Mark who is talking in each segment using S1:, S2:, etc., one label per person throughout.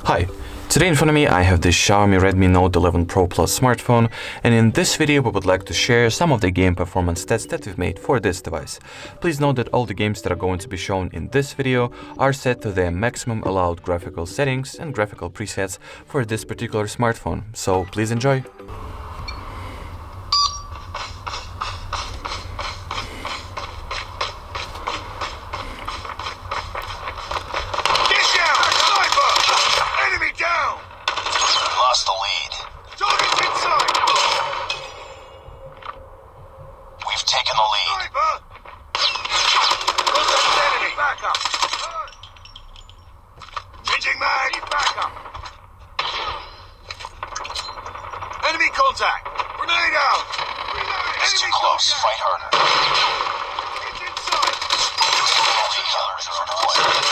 S1: Hi, today in front of me I have the Xiaomi Redmi Note 11 Pro Plus smartphone, and in this video we would like to share some of the game performance stats that we've made for this device. Please note that all the games that are going to be shown in this video are set to their maximum allowed graphical settings and graphical presets for this particular smartphone, so please enjoy!
S2: The lead. Target's inside. We've taken the lead. Contact enemy. Back up. Changing mag. Back up. Enemy contact. Grenade out. It's too close. Fight harder. It's inside. Multi-killers for deployment.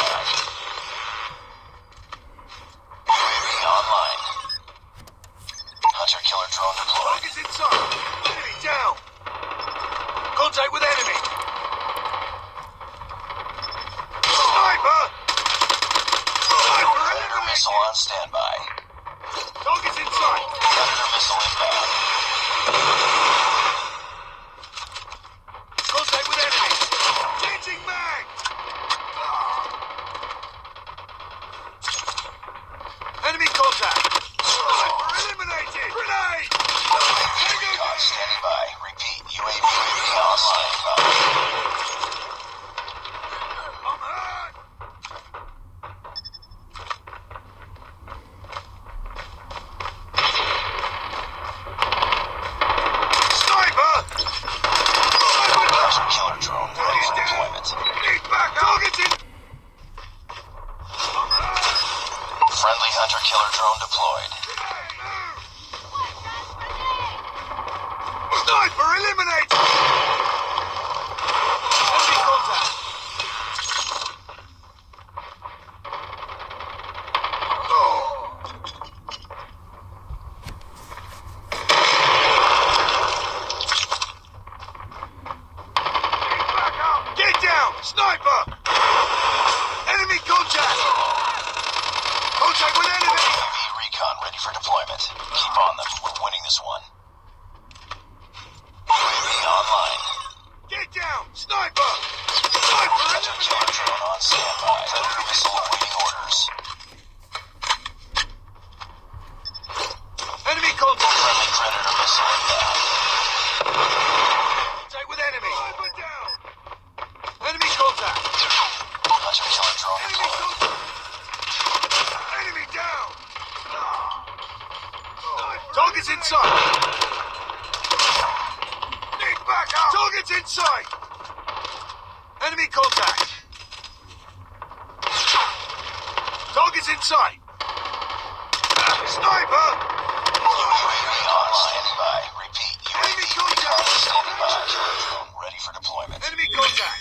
S2: UAV online. Hunter-killer drone deployed. Target's inside. Enemy down. Contact with enemy. Sniper! Predator missile on standby. Target's inside. Predator missile inbound. Contact with enemy. Changing mag. Enemy contact. Eliminated! Grenade! UAV standing by. Repeat, UAV online. I'm hurt! Sniper! Killer drone ready for deployment. Need back! Target's in! I'm hurt! Friendly hunter-killer drone deployed. Sniper eliminated! Enemy contact! Back up! Get down! Sniper! Enemy contact! Contact with enemy! UAV recon ready for deployment. Keep on them. We're winning this one. UAV online. Get down! Sniper! Sniper! Hunter-killer drone on standby. Predator missile awaiting orders. Enemy contact! Friendly Predator missile inbound. Contact with enemy! Sniper down! Enemy contact! Hunter-killer drone deployed. Enemy down! Target's inside! Back up! Target's inside! Enemy contact! Target's inside! Sniper! UAV on standby. Repeat, UAV contact! Standing by. Killer drone ready for deployment. Enemy contact!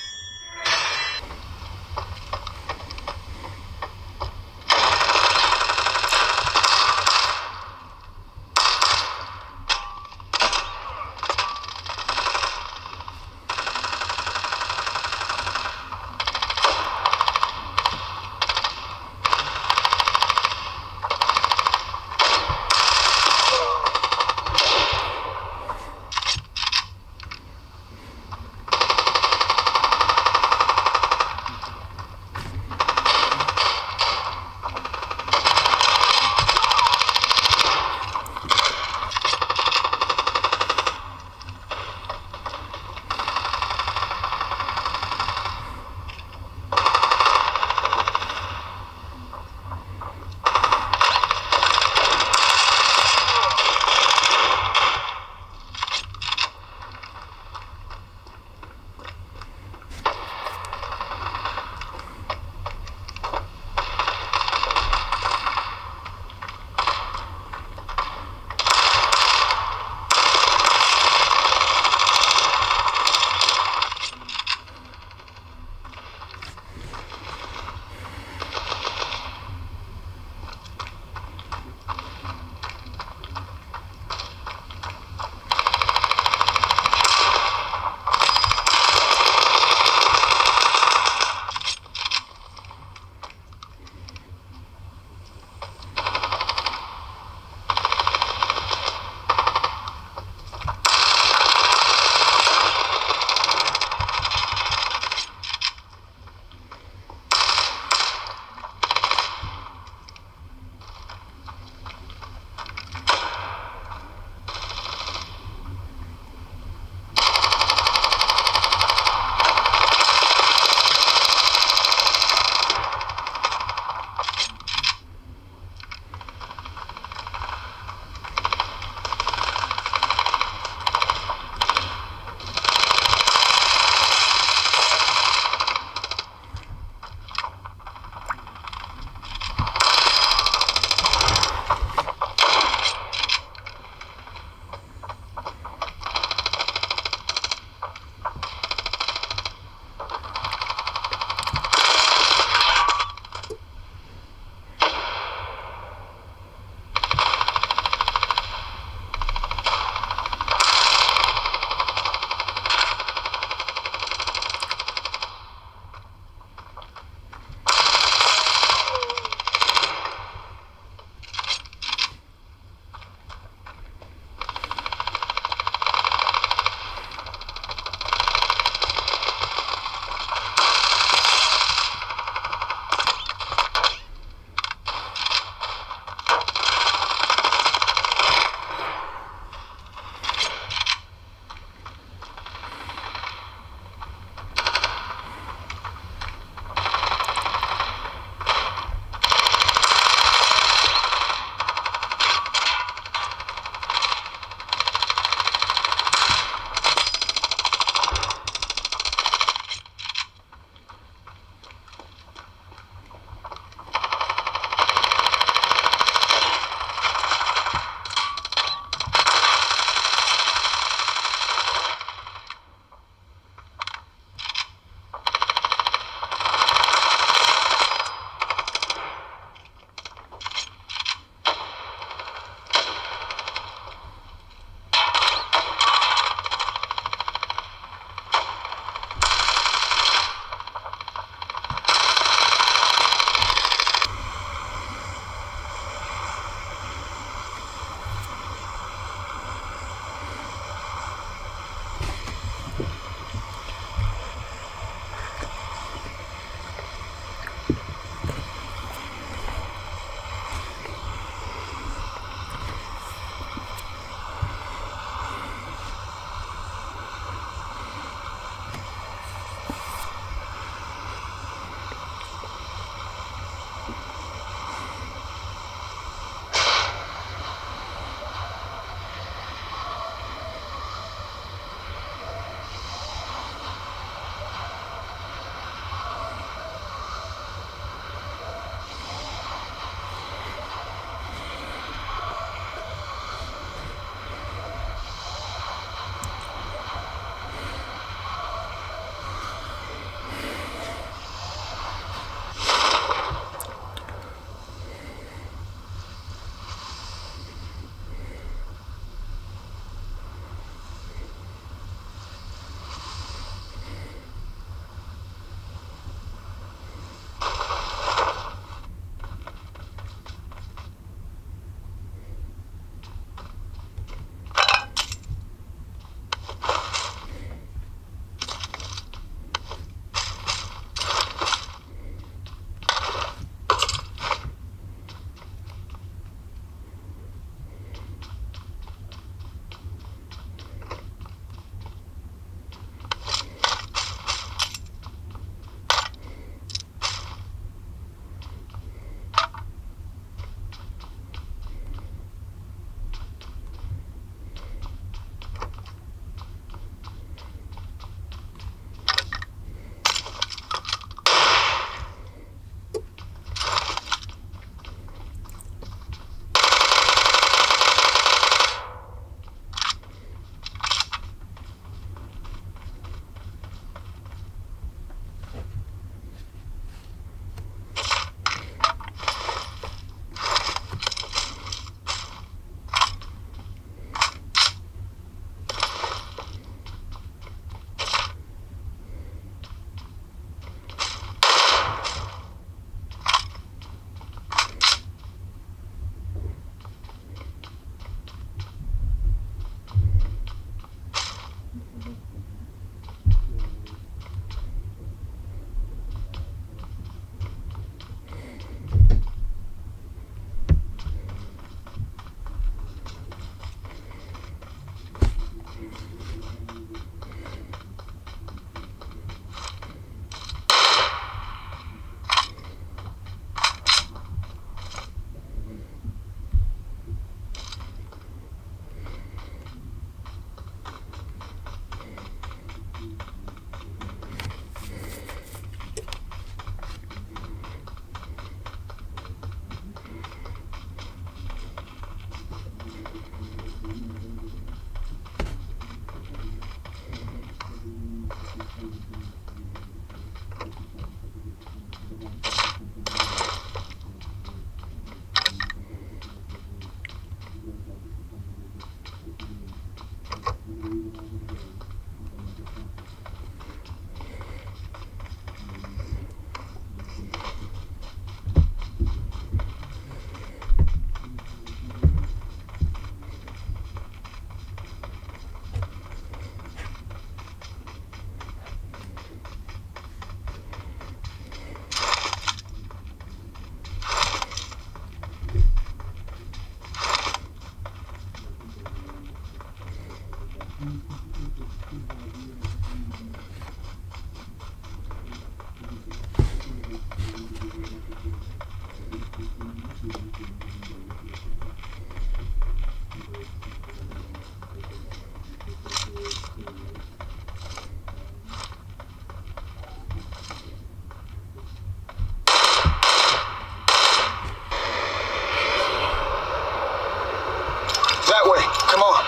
S2: That way, come on.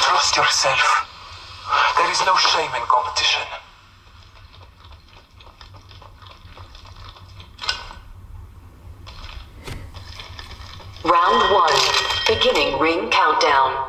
S3: Trust yourself. There is no shame in competition.
S4: Round 1. Beginning ring countdown.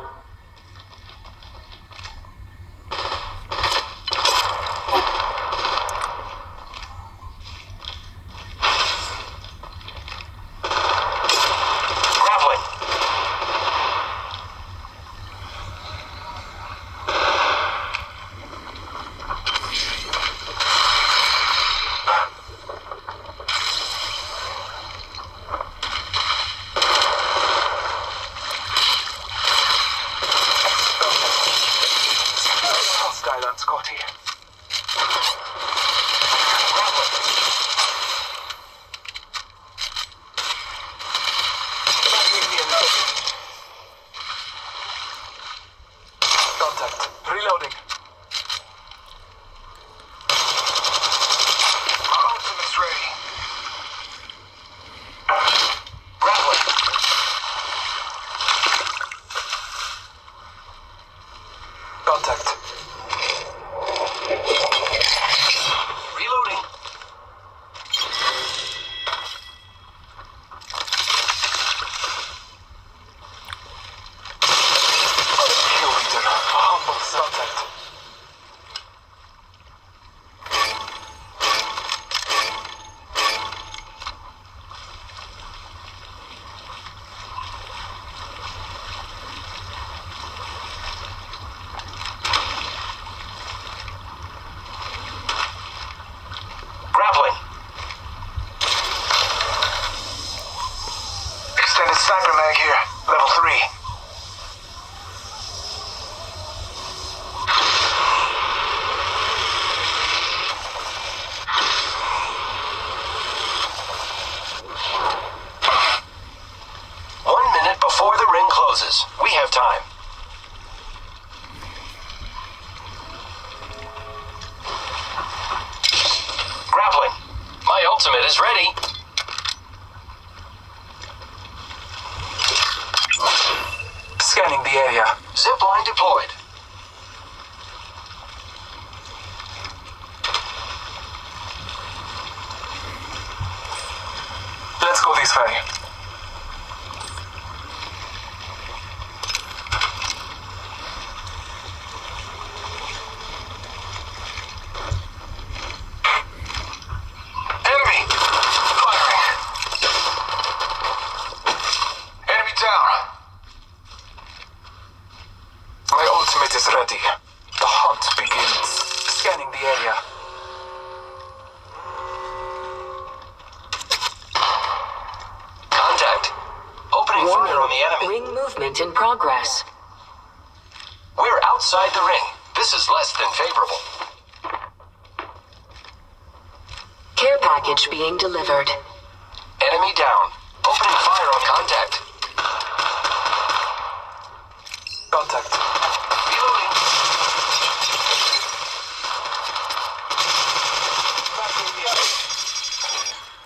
S3: Skyland, Scotty. Contact. Reloading.
S2: Our ultimate's ready. Grappling.
S3: Contact.
S2: Reloading.
S3: Kill leader. Humble contact.
S2: Grappling. Extended sniper mag here. Level 3. Before the ring closes. We have time. Grappling. My ultimate is ready.
S3: Scanning the area.
S2: Zipline deployed.
S3: Let's go this way.
S2: Enemy! Firing. Enemy down.
S3: My ultimate is ready. The hunt begins. Scanning the area.
S2: Contact. Opening fire on the enemy.
S4: Ring movement in progress.
S2: We're outside the ring. This is less than favorable.
S4: Care package being delivered.
S2: Enemy down. Opening fire on contact.
S3: Contact.
S2: Reloading.
S3: Backing me up.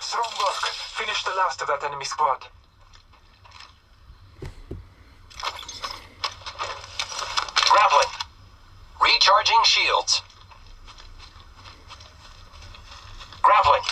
S3: Strong work. Finish the last of that enemy squad.
S2: Grappling. Recharging shields. Grappling.